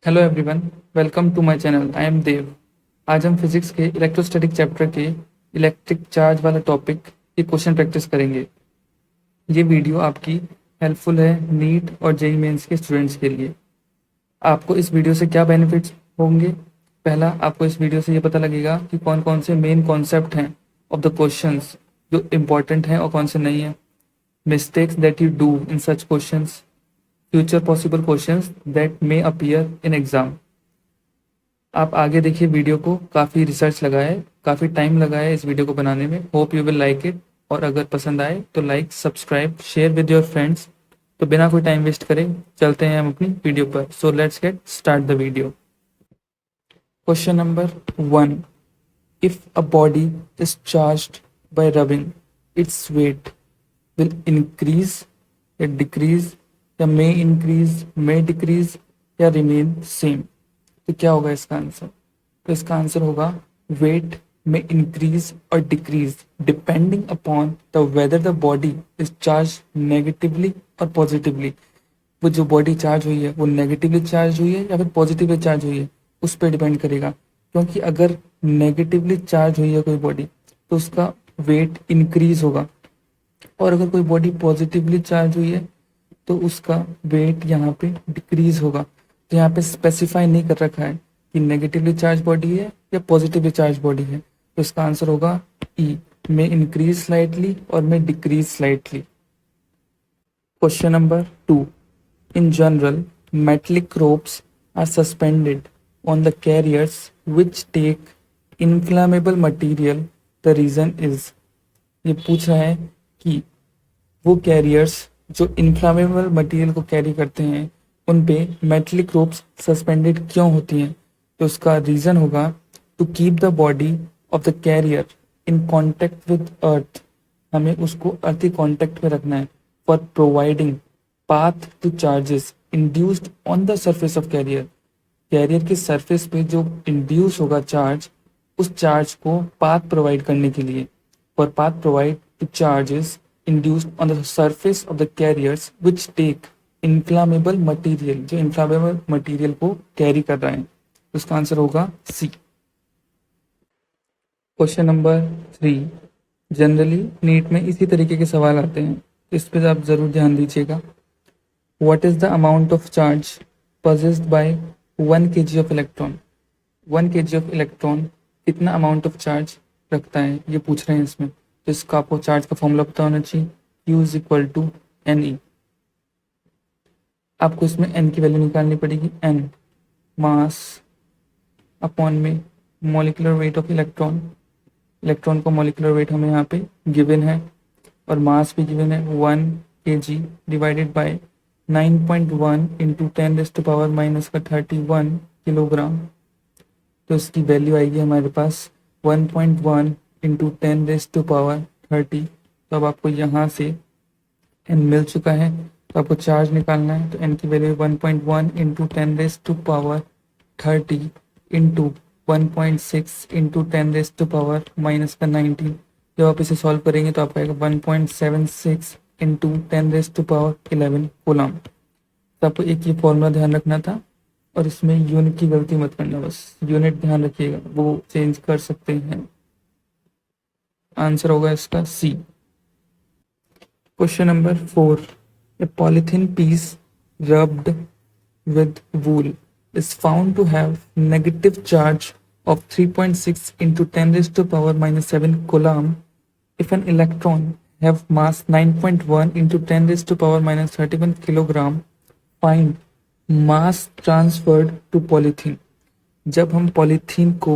Hello everyone, welcome to my channel. I am Dev. आज हम physics के इलेक्ट्रोस्टैटिक चैप्टर के इलेक्ट्रिक चार्ज वाला टॉपिक की क्वेश्चन प्रैक्टिस करेंगे। ये वीडियो आपकी हेल्पफुल है नीट और जेईई मेंस के स्टूडेंट्स के लिए। आपको इस वीडियो से क्या बेनिफिट्स होंगे? पहला, आपको इस वीडियो से ये पता लगेगा कि कौन कौन से मेन कॉन्सेप्ट हैं ऑफ द क्वेश्चंस जो इम्पोर्टेंट हैं और कौन से नहीं हैं, mistakes that you do in such questions, future possible questions that may appear in exam. आप आगे देखिए वीडियो को, काफ़ी रिसर्च लगा है, काफ़ी टाइम लगा है इस वीडियो को बनाने में। Hope you will like it. और अगर पसंद आए तो like, subscribe, share with your friends. तो बिना कोई टाइम वेस्ट करे चलते हैं हम अपनी वीडियो पर। So let's get start the video. Question number 1, if a body is charged bye rubbing its weight will increase या डिक्रीज या मे डिक्रीज या रिमेन सेम। तो क्या होगा इसका आंसर? तो इसका आंसर होगा वेट में इंक्रीज और decrease depending upon the whether the body is charge negatively और पॉजिटिवली। वो जो बॉडी चार्ज हुई है वो नेगेटिवली चार्ज हुई है या फिर पॉजिटिवली चार्ज हुई है, उस पर डिपेंड करेगा। क्योंकि अगर नेगेटिवली चार्ज हुई है कोई बॉडी तो उसका वेट इंक्रीज होगा, और अगर कोई बॉडी पॉजिटिवली चार्ज हुई है तो उसका वेट यहाँ पे डिक्रीज होगा। तो यहाँ पे स्पेसिफाई नहीं कर रखा है कि नेगेटिवली चार्ज बॉडी है या पॉजिटिवली चार्ज बॉडी है। तो इसका आंसर होगा ई, में इंक्रीज स्लाइटली और में decrease slightly. Question number 2, in general metallic ropes are suspended on the carriers which take inflammable material. The reason is, ये पूछ रहा है कि वो कैरियर्स जो इन्फ्लामेबल मटेरियल को कैरी करते हैं उन पे मेटलिक रोप्स सस्पेंडेड क्यों होती हैं। तो उसका रीज़न होगा to keep the body of the carrier in contact with earth. हमें उसको अर्थ कॉन्टेक्ट में रखना है। For providing path to charges induced on the surface of carrier. Carrier के सरफेस पे जो इंड्यूस होगा चार्ज, उस चार्ज को पाथ प्रोवाइड करने के लिए। For path provide two charges induced on the surface of the carriers which take inflammable material, जो inflammable material को कैरी कर रहा है। उसका आंसर होगा सी। क्वेश्चन नंबर 3, जनरली नीट में इसी तरीके के सवाल आते हैं, तो इस पर आप जरूर ध्यान दीजिएगा। What is the amount of charge possessed by 1 kg of electron? 1 kg of electron कितना अमाउंट ऑफ चार्ज रखता है, ये पूछ रहे हैं इसमें। तो इसका आपको चार्ज का फॉर्मूला पता होना चाहिए, Q is equal to n e. आपको इसमें n की वैल्यू निकालनी पड़ेगी। n मास अपॉन में molecular weight of electron. Electron का मॉलिक्यूलर वेट हमें यहाँ पे गिवन है और मास भी गिवन है 1 kg divided by 9.1 into 10⁻³ kilogram. तो इसकी वैल्यू आएगी हमारे पास 1.1 इंटू 10⁻30। तो अब आपको यहाँ से n मिल चुका है, तो आपको चार्ज निकालना है। तो n की वैल्यू 1.1 इंटू 10⁻30 इंटू 1.6 इंटू 10⁻⁻19। जब आप इसे सॉल्व करेंगे तो आपको आएगा 1.76 इंटू 10⁻11 कूलम। तो आपको एक ये फॉर्मूला ध्यान रखना था, और इसमें यूनिट की गलती मत करना, बस यूनिट ध्यान रखिएगा, वो चेंज कर सकते हैं। आंसर होगा इसका C. Question number 4, a polythene piece rubbed with wool is found to have negative charge of 3.6 into 10⁻⁻7 coulomb if an electron have mass 9.1 into 10⁻31 kilogram. Find mass transferred to polythene. जब हम polythene को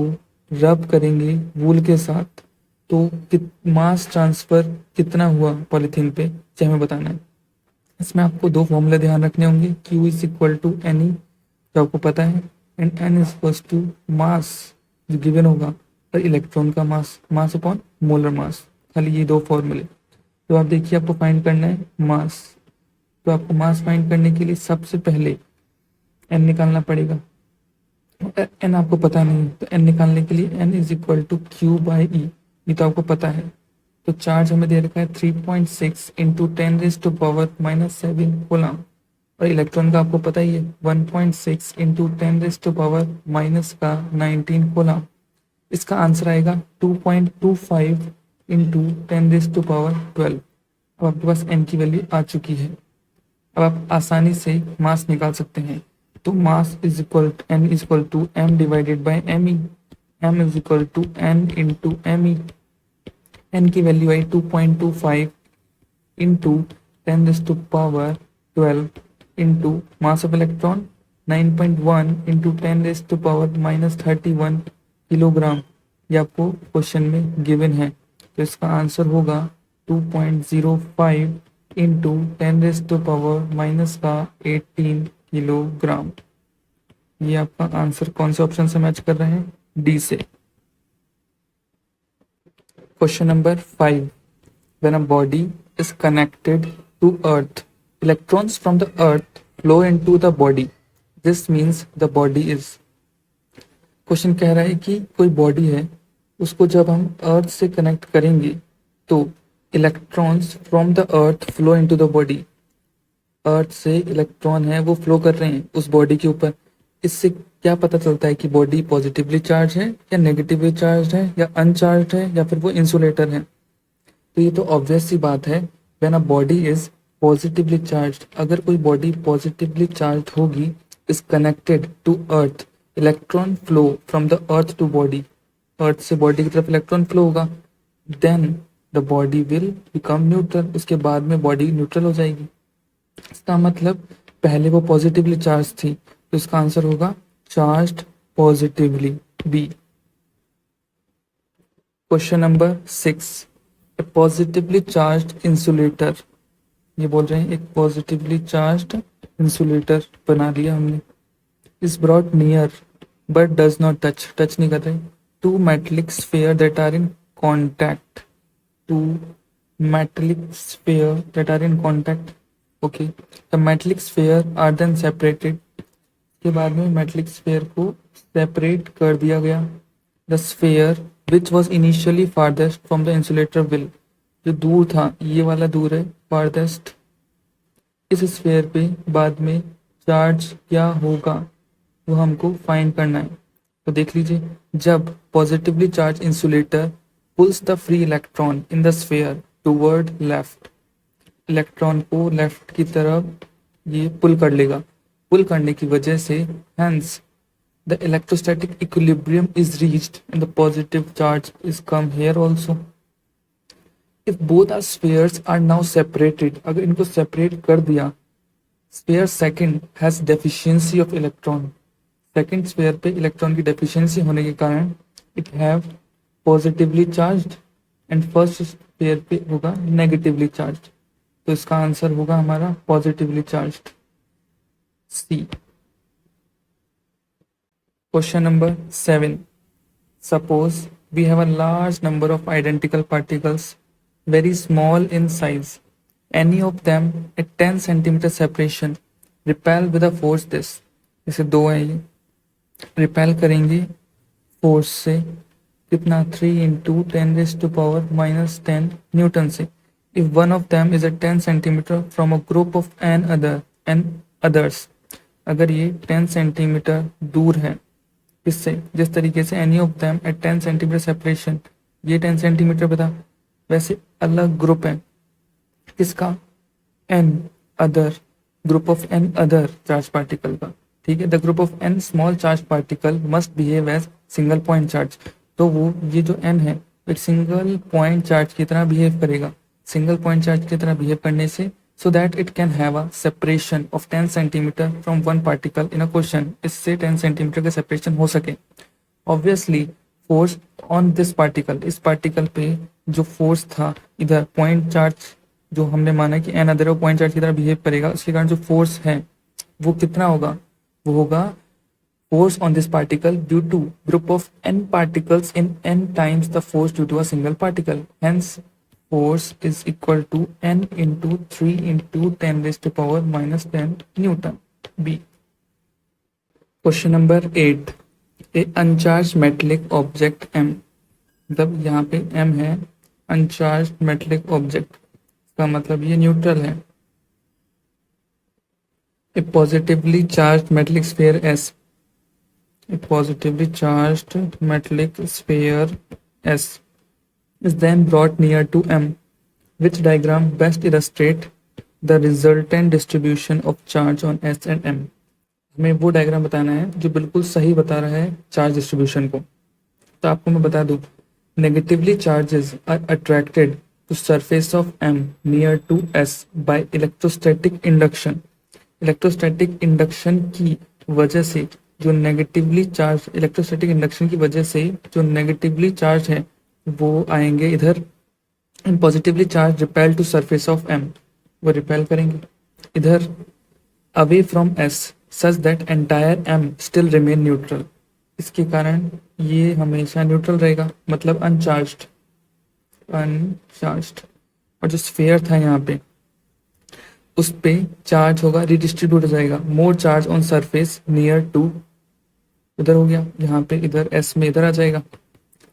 रब करेंगे वूल के साथ तो mass transfer कितना हुआ पॉलीथीन पे, ये हमें बताना है। इसमें आपको दो फॉर्मूले ध्यान रखने होंगे। Q is equal to n e, जो आपको पता है, and N is equal to mass जो गिवन होगा, और इलेक्ट्रॉन का मास, मास अपॉन मोलर मास। खाली ये दो फॉर्मूले। तो आप देखिए, आपको फाइंड करना है मास। तो आपको मास फाइंड करने के लिए सबसे पहले N निकालना पड़ेगा। N आपको पता नहीं है, तो N निकालने के लिए N is equal to Q by e, ये तो आपको पता है। तो चार्ज हमें दे रखा है 3.6 इंटू 10⁻⁻7 कूलम। और इलेक्ट्रॉन का आपको पता ही है 1.6 इंटू 10⁻⁻⁻ का 19 कूलम। इसका आंसर आएगा 2.25 इंटू 10⁻12। अब आपके पास n की वैल्यू आ चुकी है। अब आप आसानी से मास निकाल सकते हैं। तो mass is equal n is equal to m divided by m e. m is equal to n into m e. n की वैल्यू आई 2.25 into 10⁻12 into mass of electron 9.1 into 10⁻31 kilogram. ये आपको क्वेश्चन में गिवन है। तो इसका answer होगा 2.05 into 10⁻⁻ का 18 किलोग्राम। ये आपका आंसर कौन से ऑप्शन से मैच कर रहे हैं? डी से। Question number 5। When a body is connected to earth, electrons from the earth flow into the body. This means the body is। Question कह रहा है कि कोई बॉडी है, उसको जब हम अर्थ से कनेक्ट करेंगे तो electrons from the earth flow into the body. Earth से इलेक्ट्रॉन है वो फ्लो कर रहे हैं उस बॉडी के ऊपर। इससे क्या पता चलता है कि बॉडी पॉजिटिवली चार्ज है या नेगेटिवली चार्ज है या अनचार्ज है या फिर वो इंसुलेटर है। तो ये तो ऑब्वियस सी बात है। When a body is positively charged, अगर कोई बॉडी पॉजिटिवली चार्ज होगी, is connected to earth, electron flow from the earth to body, earth से बॉडी की तरफ इलेक्ट्रॉन फ्लो होगा, then the body will become neutral. उसके बाद में बॉडी न्यूट्रल हो जाएगी। इसका मतलब पहले वो पॉजिटिवली चार्ज थी, तो इसका आंसर होगा charged positively, B. Question number 6। A positively charged insulator. ये बोल रहे हैं एक पॉजिटिवली चार्ज्ड इंसुलेटर बना लिया हमने। Is brought near but does not touch, touch नहीं कर रहे। Two metallic sphere that are in contact, two metallic sphere that are in contact. Okay, the metallic sphere are then separated. के बाद में metallic sphere को separate कर दिया गया। The sphere which was initially farthest from the insulator will, जो दूर था, ये वाला दूर है फारदेस्ट, इस स्फीयर पे बाद में चार्ज क्या होगा वो हमको फाइंड करना है। तो देख लीजिए, जब positively charge insulator pulls the free electron in the sphere toward left, electron को लेफ्ट की तरफ ये पुल कर लेगा। पुल करने की वजह से hence the electrostatic equilibrium is reached and the positive charge is come here also. If both our spheres are now separated, अगर इनको separate कर दिया, sphere second has deficiency of electron, second sphere पे electron की deficiency होने के कारण it have positively charged and first sphere पे होगा negatively charged। तो इसका आंसर होगा हमारा positively charged, C। Question number 7. Suppose we have a large number of identical particles, very small in size. Any of them at 10 centimeter separation repel with a force this. जैसे दो है ये, repel करेंगे force से कितना 3 into 10⁻⁻10 Newton से। If one of them is at 10 centimeter from a group of n others, अगर ये 10 सेंटीमीटर दूर है इससे, जिस तरीके से any of them at 10 centimetre separation, ये 10 सेंटीमीटर बता, वैसे अलग ग्रुप है किसका? N other, group of N other charge particle का। ठीक है, the group of N small charge particle must behave as single point charge. तो वो ये जो एन है एक सिंगल पॉइंट चार्ज की तरह बिहेव करेगा। सिंगल पॉइंट चार्ज की तरह बिहेव करने से so that it can have a separation of 10 centimeter from one particle in a question, इससे 10 सेंटीमीटर का सेपरेशन हो सके। Obviously force on this particle, इस पार्टिकल पे जो फोर्स था इधर पॉइंट चार्ज, जो हमने माना कि एन अदर पॉइंट चार्ज की तरह बिहेव करेगा, उसके कारण जो फोर्स है वो कितना होगा? वो होगा force on this particle due to group of n particles in n times the force due to a single particle. Hence force is equal to n into 3 into 10⁻⁻10 Newton, B। Question number 8. A uncharged metallic object M, मतलब यहाँ पे M है uncharged metallic object, का मतलब ये neutral है। A positively charged metallic sphere S. A positively charged metallic sphere S is then brought near to M. Which diagram best illustrate the resultant distribution of charge on S and M? हमें वो diagram बताना है जो बिल्कुल सही बता रहा है चार्ज डिस्ट्रीब्यूशन को। तो आपको मैं बता दूं, negatively charges are attracted to surface of M near to S by electrostatic induction. Electrostatic induction की वजह से जो नेगेटिवली चार्ज इलेक्ट्रोस्टैटिक इंडक्शन की वजह से जो नेगेटिवली चार्ज है वो आएंगे इधर, and positively charge repel to surface of M, वो रिपेल करेंगे इधर away from S such that entire M still remain neutral. इसके कारण ये हमेशा न्यूट्रल रहेगा, मतलब अनचार्ज्ड। और जो स्फीयर था यहाँ पे उस पे चार्ज होगा, रिडिस्ट्रीब्यूट हो जाएगा, more charge on surface near to, उधर हो गया यहाँ पे, इधर S में इधर आ जाएगा,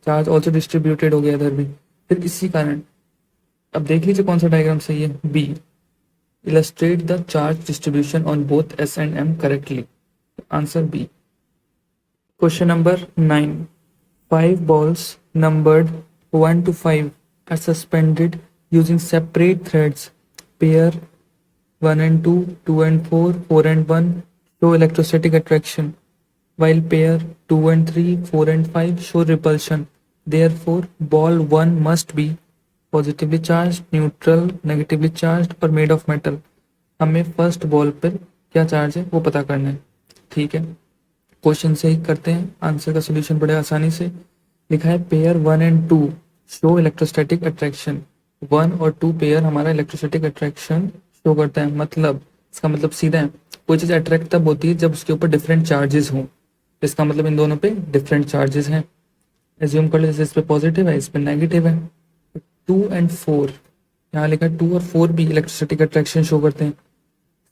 चार्ज ऑल्सो डिस्ट्रीब्यूटेड हो गया इधर भी। फिर इसी कारण अब देख लीजिए कौन सा डायग्राम सही है, B. Illustrate the charge distribution on both S and M correctly. Answer B. Question number 9. 5 balls numbered 1 to 5 are suspended using separate threads. Pair 1 and 2, 2 and 4, 4 and 1 show electrostatic attraction, while pair 2 and 3, 4 and 5 show repulsion. Therefore, ball 1 must be positively charged, neutral, negatively charged और made of metal. हमें first ball पर क्या charge है वो पता करना है। ठीक है, क्वेश्चन से ही करते हैं, आंसर का सोल्यूशन बड़े आसानी से। लिखा है pair 1 and 2 show electrostatic attraction. 1 और 2 पेयर हमारा इलेक्ट्रोस्टैटिक अट्रैक्शन शो करता है, मतलब इसका मतलब सीधा है, कोई चीज़ अट्रैक्ट तब होती है जब उसके ऊपर डिफरेंट चार्जेस हों। इसका मतलब इन दोनों पे डिफरेंट चार्जेस हैं। एज्यूम कर लीजिए इस पे पॉजिटिव है, इस पे नेगेटिव है। 2 एंड 4, यहाँ लिखा है 2 और 4 भी इलेक्ट्रोस्टैटिक अट्रैक्शन शो करते हैं,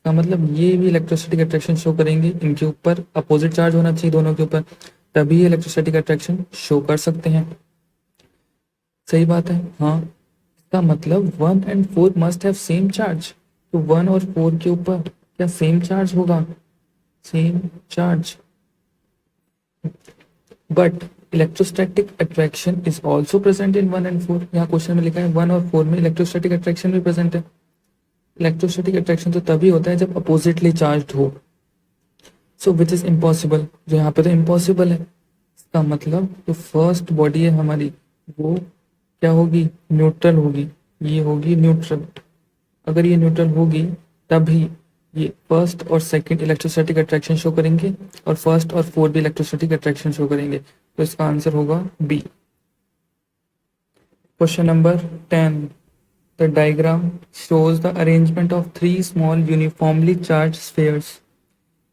का मतलब ये भी इलेक्ट्रोस्टैटिक अट्रैक्शन शो करेंगे। इनके ऊपर अपोजिट चार्ज होना चाहिए दोनों के ऊपर, तभी इलेक्ट्रोस्टैटिक अट्रैक्शन शो कर सकते हैं। सही बात है, हाँ। इसका मतलब 1 and 4 must have same charge, तो 1 और 4 के ऊपर क्या सेम चार्ज होगा? Same charge. But electrostatic attraction is also present in 1 and 4। यहाँ क्वेश्चन में लिखा है 1 और 4 में इलेक्ट्रोस्टैटिक अट्रैक्शन भी प्रेजेंट है। इलेक्ट्रोस्टैटिक अट्रैक्शन तो तभी होता है जब अपोजिटली चार्ज्ड हो, सो विच इज इम्पॉसिबल, जो यहाँ पे तो इम्पॉसिबल है। इसका मतलब जो फर्स्ट बॉडी है हमारी वो क्या होगी? न्यूट्रल होगी, ये होगी न्यूट्रल। अगर ये न्यूट्रल होगी तभी ये फर्स्ट और सेकंड इलेक्ट्रोस्टैटिक अट्रैक्शन शो करेंगे और फर्स्ट और फोर्थ भी इलेक्ट्रोस्टैटिक अट्रैक्शन शो करेंगे, तो इसका आंसर होगा B. Question number 10. The diagram shows the arrangement of 3 small uniformly charged spheres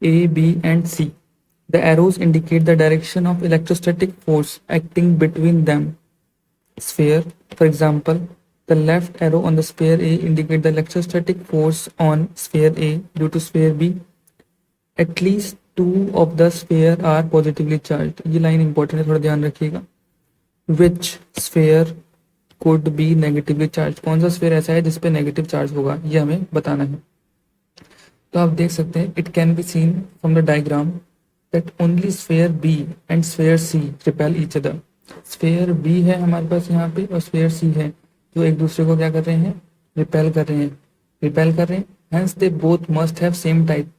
A, B and C. The arrows indicate the direction of electrostatic force acting between them. Sphere, for example, the left arrow on the sphere A indicates the electrostatic force on sphere A due to sphere B. At least 2 of the sphere are positively charged. ये line important है, थोड़ा ध्यान रखिएगा। Which sphere could be negatively charged? कौन सा sphere ऐसा है जिसपे नेगेटिव चार्ज होगा, ये हमें बताना है। तो आप देख सकते हैं, it can be seen from the diagram that only sphere B and sphere C repel each other. Sphere B है हमारे पास यहाँ पे और स्फीयर सी है जो एक दूसरे को क्या कर रहे हैं? रिपेल कर रहे हैं। Hence they both must have same type,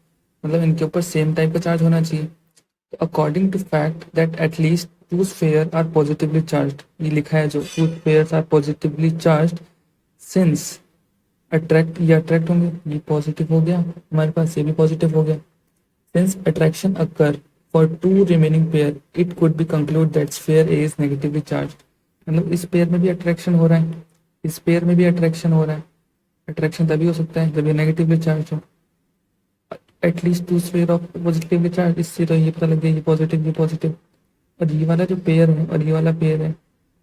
मतलब इनके ऊपर सेम टाइप का चार्ज होना चाहिए। According to fact that at least 2 spheres are positively charged, ये लिखा है जो 2 spheres are positively charged since attract, ये अट्रैक्ट होंगे, ये पॉजिटिव हो गया हमारे पास, ये भी पॉजिटिव हो गया। since attraction occur for 2 remaining pair it could be conclude that sphere A is negatively charged। मतलब इस पेयर में भी अट्रैक्शन हो रहा है, इस पेयर में भी अट्रैक्शन हो रहा है। अट्रैक्शन तभी हो सकता है जब ये नेगेटिवली चार्ज हो। At least 2 spheres of positively charge, इससे तो ये पता लग गया ये पॉजिटिव, और ये वाला जो पेयर है और ये वाला पेयर है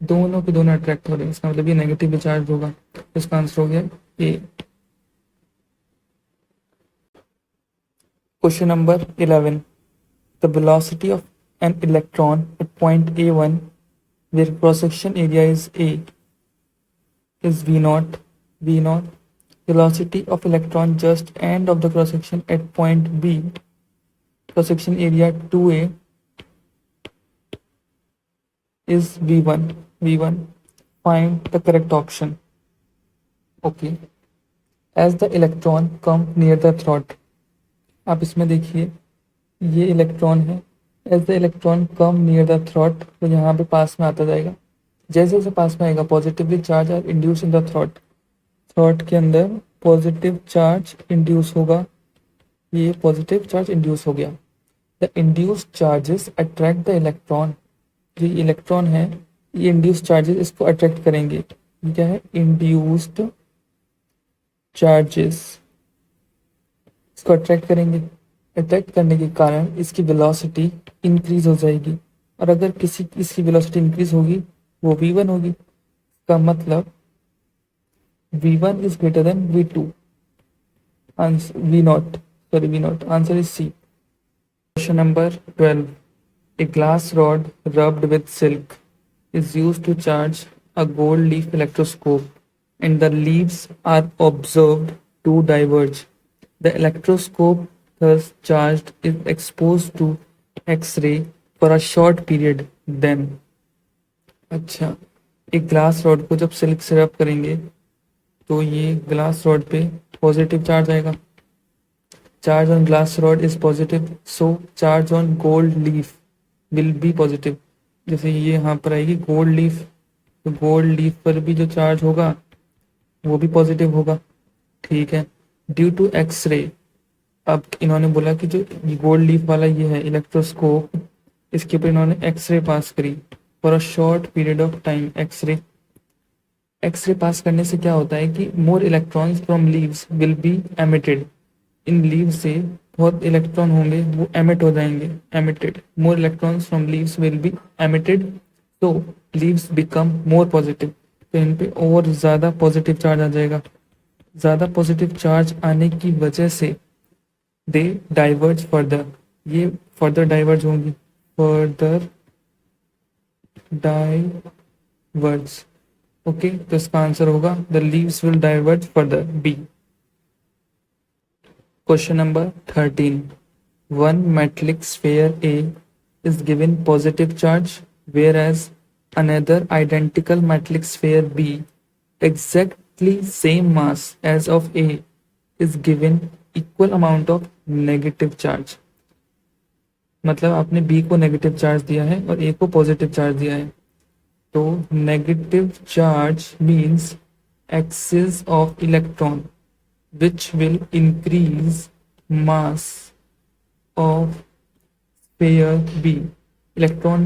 दोनों के दोनों अट्रैक्ट हो रहे हैं, इसका मतलब ये नेगेटिव चार्ज होगा। इसका आंसर हो गया A. Question number 11. The velocity of an electron at point A1 where cross section area is A is V0 velocity of electron just end of the cross section at point B, cross section area 2a is v1. Find the correct option. Okay, as the electron come near the throat, आप इसमें देखिए ये electron है, as the electron come near the throat, तो यहाँ पे पास में आता जाएगा, जैसे जैसे पास में आएगा positively charge are induce in the throat, throat के अंदर पॉजिटिव चार्ज इंड्यूस होगा, ये पॉजिटिव चार्ज इंड्यूस हो गया। The induced charges attract the electron, जो इलेक्ट्रॉन है ये इंड्यूस्ड चार्जेस इसको अट्रैक्ट करेंगे। ये क्या है? इंड्यूस्ड चार्जेस इसको अट्रैक्ट करेंगे, अट्रैक्ट करने के कारण इसकी वेलोसिटी इंक्रीज हो जाएगी, और अगर किसी इसकी वेलोसिटी इंक्रीज होगी वो v1 होगी, इसका मतलब v1 is greater than v2, answer v0, answer is C। Question number 12, a glass rod rubbed with silk is used to charge a gold leaf electroscope and the leaves are observed to diverge. The electroscope thus charged is exposed to X-ray for a short period. Then, अच्छा, एक glass rod को जब silk से रब करेंगे तो ये glass rod पे पॉजिटिव चार्ज आएगा, charge on glass rod is positive, so charge on gold leaf will be positive. जैसे ये यहाँ पर आएगी गोल्ड लीफ, तो गोल्ड लीफ पर भी जो चार्ज होगा वो भी पॉजिटिव होगा, ठीक है। ड्यू टू एक्सरे, अब इन्होंने बोला कि जो गोल्ड लीफ वाला ये है इलेक्ट्रोस्कोप, इसके ऊपर इन्होंने एक्सरे पास करी for a short period of time. X ray पास करने से क्या होता है कि more electrons from leaves will be emitted, इन लीव से बहुत इलेक्ट्रॉन होंगे वो एमिट हो जाएंगे, emitted, more electrons from leaves will be emitted, तो लीव्स बिकम मोर पॉजिटिव, तो इन पे और ज़्यादा पॉजिटिव चार्ज आ जाएगा। ज़्यादा पॉजिटिव चार्ज आने की वजह से दे डाइवर्ज फर्दर, ये फर्दर डाइवर्ज होंगी, फर्दर डाइवर्ज, ओके, तो इसका आंसर होगा the leaves will diverge further, B. Question number 13, one metallic sphere A is given positive charge whereas another identical metallic sphere B exactly same mass as of A is given equal amount of negative charge। मतलब आपने B को negative charge दिया है और A को positive charge दिया है, तो negative charge means excess of electron which will increase mass of sphere B. Electron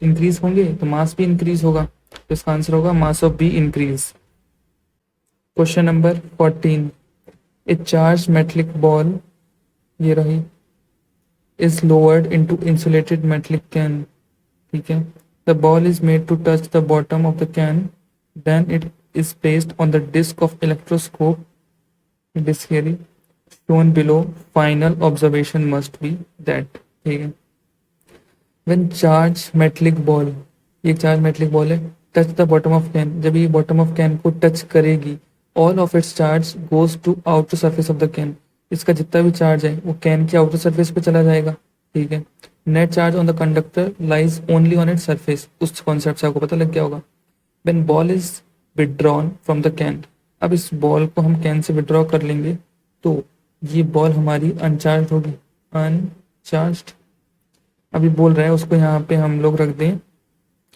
increase होंगे तो मास भी इंक्रीज होगा, तो इसका आंसर होगा mass of B increase. Question number 14, a charge metallic ball, ये रही, is lowered into insulated metallic can, ठीक है। The ball is made to touch the bottom of the can, then it is placed on the disc of electroscope, disc shown below, final observation must be that, ठीक है। When charge metallic ball, ये charge metallic ball है, touch the bottom of can, जब ये bottom of can को touch करेगी, all of its charge goes to outer surface of the can, इसका जितना भी चार्ज है वो कैन के आउटर सरफेस पे चला जाएगा, ठीक है। Net charge on the conductor lies only on its surface, उस कॉन्सेप्ट से आपको पता लग गया होगा। When ball is withdrawn from the can, अब इस बॉल को हम कैन से विदड्रॉ कर लेंगे तो ये बॉल हमारी अनचार्ज होगी, अनचार्ज्ड। अभी बोल रहा है उसको यहाँ पे हम लोग रख दें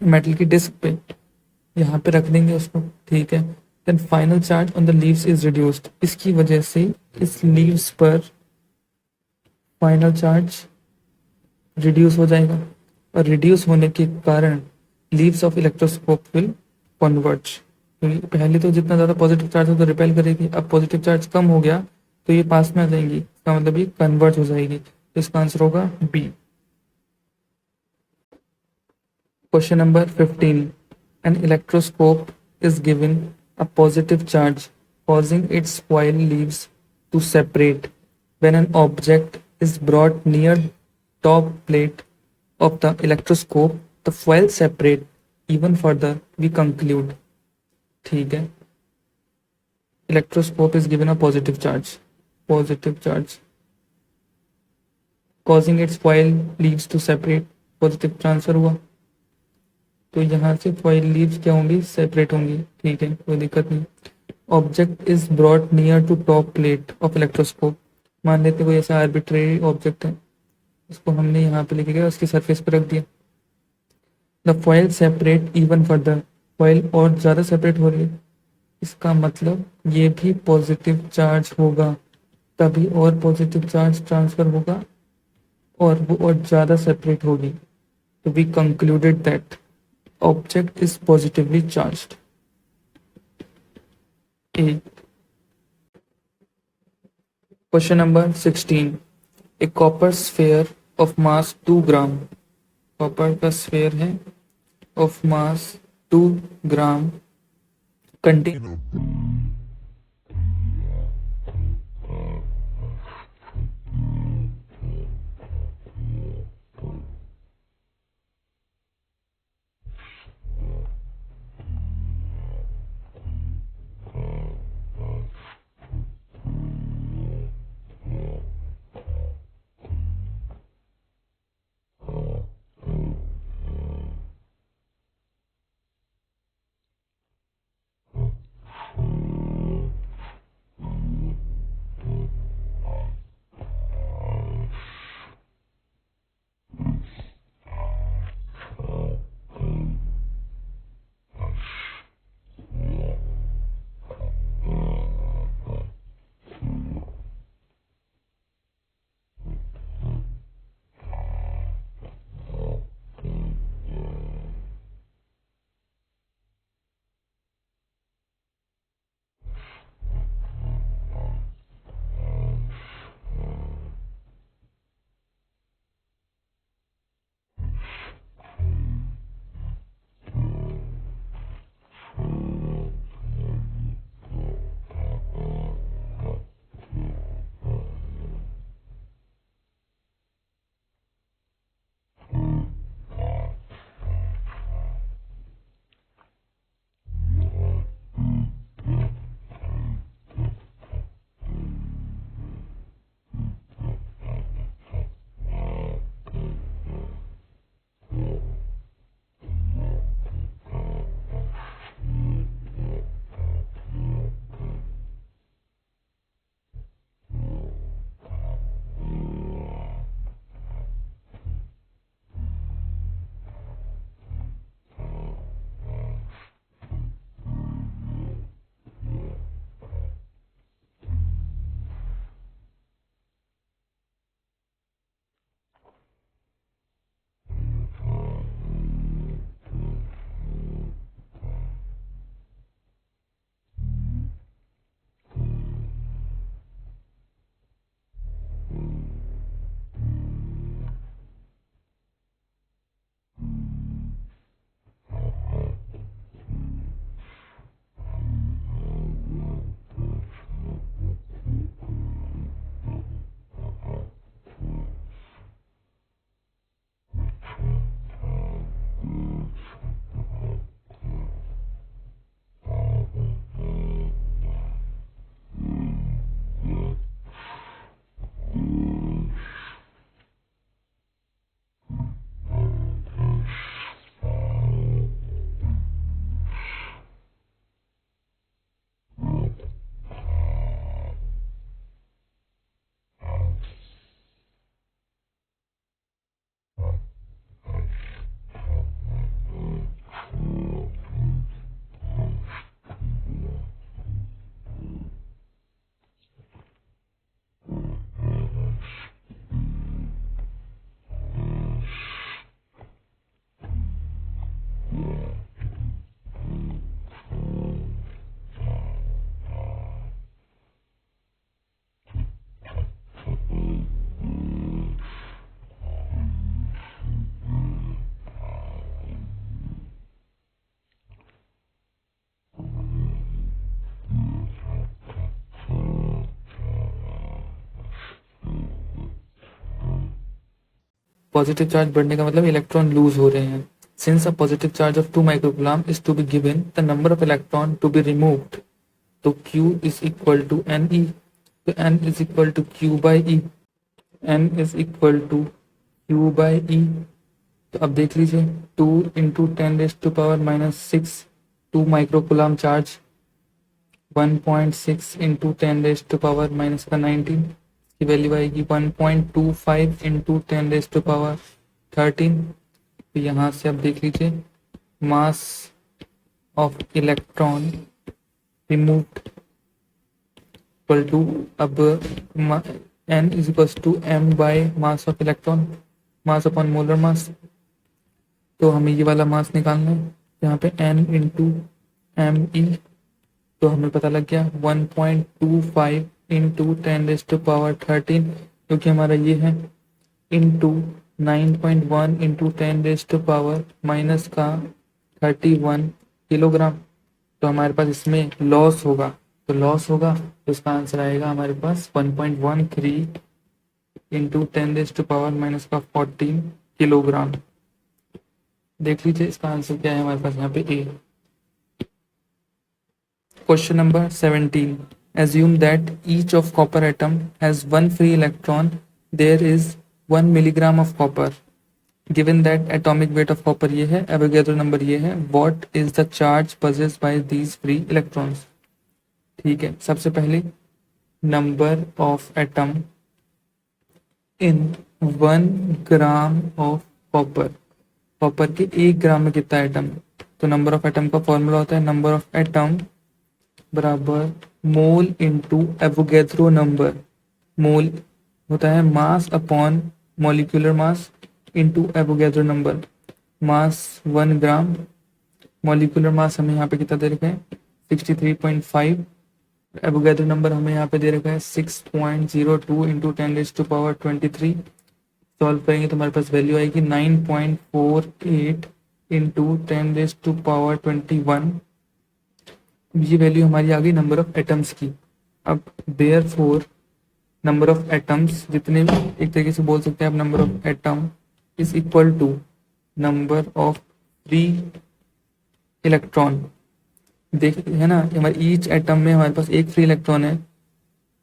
मेटल की डिस्क पे, यहाँ पे रख देंगे उसको, ठीक है। Then final charge on the leaves is reduced, इसकी वजह से इस लीव्स पर फाइनल चार्ज रिड्यूस हो जाएगा, और रिड्यूस होने के कारण leaves of electroscope will converge, क्योंकि पहले तो जितना ज़्यादा पॉजिटिव चार्ज हो तो रिपेल करेगी, अब पॉजिटिव चार्ज कम हो गया तो ये पास में आ जाएंगी, इसका मतलब ये कन्वर्ज हो जाएगी, तो इसका आंसर होगा B. Question number 15, an electroscope is given a positive charge causing its foil leaves to separate when an object is brought near top plate of the electroscope, the foil separate even further, we conclude, ठीक है। electroscope is given a positive charge causing its foil leaves to separate, positive transfer हुआ, तो यहाँ से foil leaves क्या होंगी, separate होंगी, ठीक है, कोई दिक्कत नहीं। Object is brought near to top plate of electroscope, मान लेते कोई ऐसा आर्बिट्रेरी ऑब्जेक्ट है, उसको हमने यहाँ पे लेके गया, उसकी सरफेस पे रख दिया। The foil separate even further, foil और ज़्यादा सेपरेट हो रही है, इसका मतलब ये भी पॉजिटिव चार्ज होगा, तभी और पॉजिटिव चार्ज ट्रांसफर होगा और वो और ज़्यादा सेपरेट होगी। तो we concluded that object is positively charged. A question number 16, a copper sphere of mass 2 gram, copper का स्फेयर है of mass 2 gram contain positive charge बढ़ने का मतलब इलेक्ट्रॉन लूज हो रहे हैं। Since a positive charge of 2 microcoulomb is to be given, the number of electron to be removed तो Q is equal to n e, तो N is equal to Q by e, N is equal to Q by e. तो अब देख लीजिए 2 into 10⁻⁻6 2 microcoulomb charge, 1.6 into 10⁻⁻19 की value आएगी 1.25 into 10⁻13। तो यहाँ से अब देख लीजिए mass of electron removed equal to, अब n is equal to m by mass of electron, mass upon molar mass. तो हमें ये वाला मास निकालना है, यहाँ पे n इंटू एम ई, तो हमें पता लग गया 1.25 इंटू 10⁻13, क्योंकि हमारा ये है, इंटू 9.1 इंटू 10⁻⁻31 किलोग्राम। तो हमारे पास इसमें लॉस होगा, तो लॉस होगा तो इसका आंसर आएगा हमारे पास 1.13 इंटू 10⁻⁻14 किलोग्राम। देख लीजिए इसका आंसर क्या है हमारे पास यहाँ पे A. Question number 17, assume that each of copper atom has one free electron, there is 1 milligram of copper, given that atomic weight of copper ये है, Avogadro number ये है, what is the charge possessed by these free electrons। ठीक है, सबसे पहले number of atom in 1 gram of copper, copper के 1 gram में कितना एटम। तो नंबर ऑफ एटम का फॉर्मूला होता है नंबर ऑफ एटम बराबर mole into Avogadro number. Mole होता है mass upon molecular mass into Avogadro number. Mass 1 gram, molecular mass हमें यहाँ पे कितना दे रखा है 63.5, एवोगैड्रो नंबर हमें यहाँ पे दे रखा है 6.02 इंटू 10⁻23। सॉल्व करेंगे तो हमारे पास वैल्यू आएगी 9.48 इंटू 10⁻21। ये वैल्यू हमारी आ गई नंबर ऑफ एटम्स की। अब देयरफॉर नंबर ऑफ एटम्स जितने भी, एक तरीके से बोल सकते हैं आप, number of atom is equal to number of free electron. देख है ना, हमारे ईच एटम में हमारे पास एक फ्री इलेक्ट्रॉन है,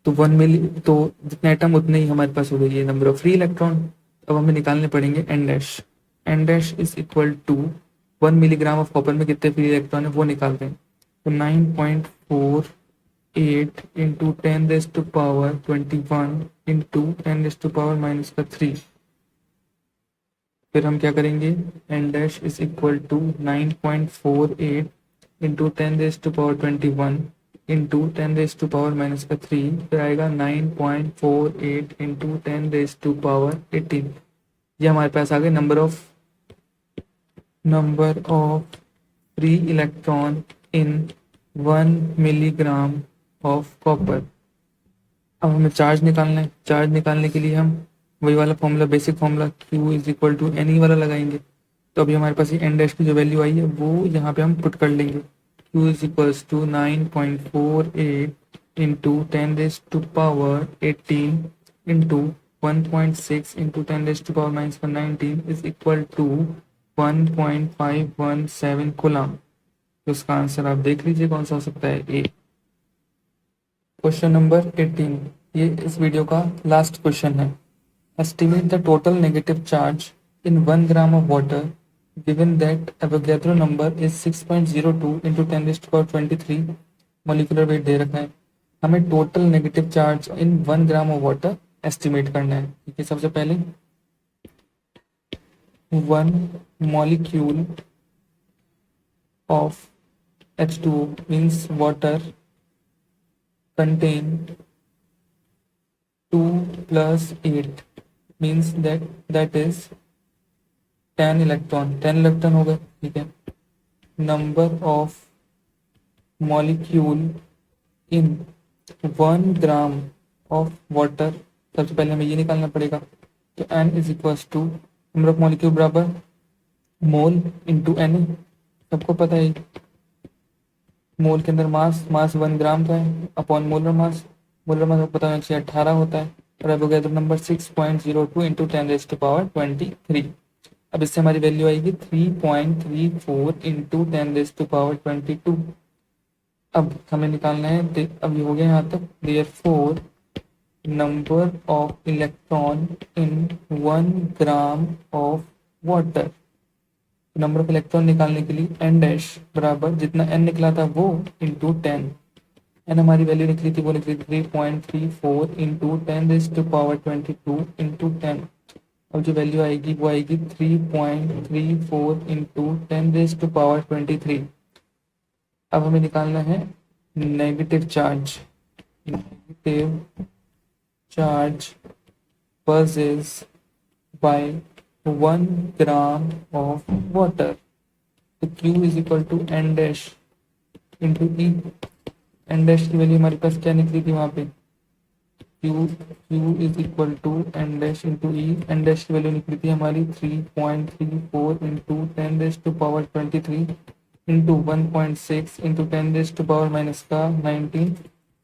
तो 1 मिली, तो जितने एटम उतने ही हमारे पास हो गई है नंबर ऑफ फ्री इलेक्ट्रॉन। अब हमें निकालने पड़ेंगे n dash. N dash is equal to 1 milligram of copper में कितने फ्री इलेक्ट्रॉन है वो निकालते हैं। तो 9.48 इंटू 10⁻21 इंटू 10⁻⁻3। फिर हम क्या करेंगे, n dash is equal to 9.48 into 10⁻21 into 10⁻⁻3, फिर आएगा 9.48 इंटू 10⁻18। ये हमारे पास आ गए number of free electron in 1 milligram of copper. अब हमें चार्ज निकालना है। चार्ज निकालने के लिए हम वही वाला formula, basic formula Q is equal to n e वाला लगाएंगे। तो अभी हमारे पास ये एन डैश की जो वैल्यू आई है वो यहाँ पे हम पुट कर लेंगे। Q is equals to 9.48 into 10⁻18 into 1.6 into 10⁻⁻19 is equal to 1.517 coulomb. तो इसका आंसर आप देख लीजिए कौन सा हो सकता है, ए। क्वेश्चन नंबर 18, ये इस वीडियो का लास्ट क्वेश्चन है। Estimate the total negative charge in 1 gram of water given that Avogadro number is 6.02 into 10⁻23, molecular weight दे रखा है। हमें total negative charge in 1 gram of water estimate करना है। ठीक है, सबसे पहले 1 molecule of H2O means water contain 2 plus 8 means that is 10 electron. 10 electron हो गए। ठीक है, number of molecule in 1 gram of water, सबसे पहले हमें ये निकालना पड़ेगा। तो n is equal to number of molecule बराबर मोल इंटू एन। सबको पता है मोल के अंदर मास 1 ग्राम का है अपॉन मोलर मास आपको पता होना चाहिए 18 होता है, और एवोगैड्रो नंबर 6.02 इंटू 10⁻23। अब इससे हमारी वैल्यू आएगी 3.34 इंटू 10⁻22। अब हमें निकालना है, अब ये हो गया यहाँ तक। Therefore number of electron in 1 gram of water. Number of electron निकालने के लिए n डैश बराबर जितना n निकला था वो इंटू 10। एन हमारी वैल्यू निकली थी, वो निकली 3.34 इंटू 10⁻22 इंटू 10। अब जो वैल्यू आएगी वो आएगी 3.34 इंटू 10⁻23। अब हमें निकालना है negative charge. Negative charge possess by 1 gram of water। तो Q is equal to n dash into e. N dash की वैल्यू हमारे पास क्या निकली थी वहां पे, Q is equal to n dash into e. N dash की वैल्यू निकली थी हमारी 3.34 इंटू 10⁻23 इंटू 1.6 इंटू 10⁻⁻19।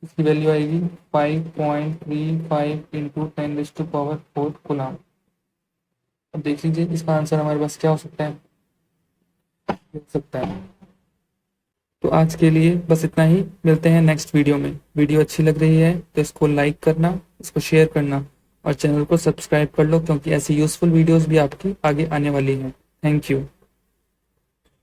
इसकी वैल्यू आएगी 5.35 इंटू 10⁻4 कूलम। अब देख लीजिए इसका आंसर हमारे पास क्या हो सकता है, तो आज के लिए बस इतना ही। मिलते हैं नेक्स्ट वीडियो में। वीडियो अच्छी लग रही है तो इसको लाइक करना, इसको शेयर करना और चैनल को सब्सक्राइब कर लो, क्योंकि ऐसी यूजफुल वीडियोस भी आपकी आगे आने वाली हैं। Thank you.